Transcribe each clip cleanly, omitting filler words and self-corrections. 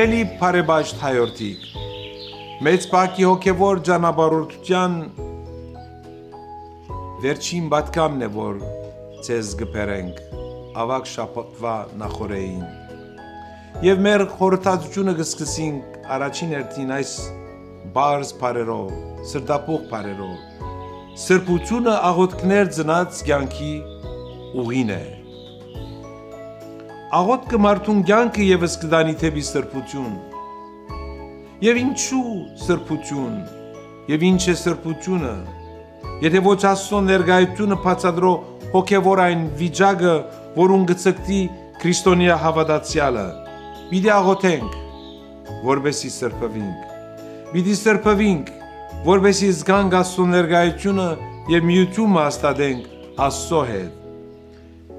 Սիրելի բարեբաշտ հայրիկ, մեծ բակի հոգևոր ճանապարհորդության վերջին պատգամն է, որ ձեզ կբերենք ավագ շաբաթվա նախօրեին։ Եվ մեր խորհրդածությունը կսկսենք առաջին հերթին այս բարձ բարերով, սրտապուխ բարերով, սրբությունը աղոթքներ ծնած կյանքի ուղին է։ Աղոթքը մարդուն կյանքը ևս կդանի թեպի սրբություն։ Եվ ինչու սրբություն, եւ ինչ է սրբությունը, եթե ոչ Աստծո ներկայությունը բացատրող հոգևոր այն վիճակը, որուն գծկտի քրիստոնյա հավատացյալը։ Պիտի աղոթենք, որպեսզի սրբվենք։ Պիտի սրբվենք, որպեսզի զգանք Աստծո ներկայությունը եւ միությունը հաստատենք Աստծո հետ։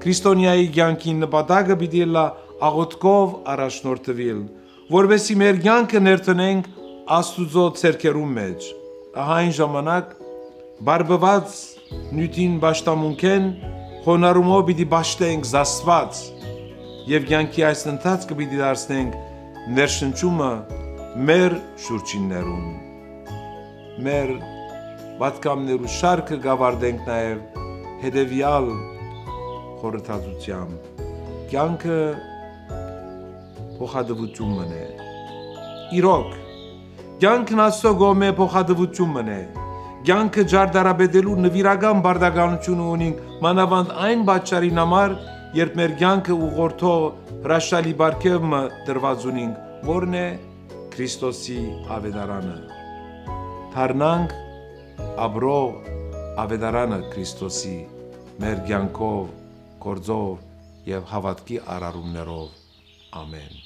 Քրիստոնյայի կյանքի նպատակը պիտի լա աղոթքով առաջնորդվել, որպեսզի մեր կյանքը ներտնենք Աստուծո ցերկերու մեջ։ Ահա այն ժամանակ բարբված նյութին պաշտամունքեն խոնարհումով պիտի պաշտենք զասված եւ կյանքի այս ընթացքը պիտի դարձնենք ներշնչումը մեր շուրջիններուն։ Մեր պատգամներու շարքը գավարդենք նաեւ հետեւյալ խորհրդածությամբ։ Կյանքը փոխադվությունն է։ Իրոք, կյանքն Աստծո կողմէ փոխադվությունն է։ Կյանքը ջարդարաբետելու նվիրական բարդականություն ունենք մանավանդ այն պատճառին համար, երբ մեր կյանքը ուղղորդող հրաշալի բարգեւը դրված ունենք, որն է Քրիստոսի ավետարանը։ Դառնանք ապրող ավետարանը Քրիստոսի մեր կյանքով, գործով եւ հավատքի արարումներով։ Ամեն։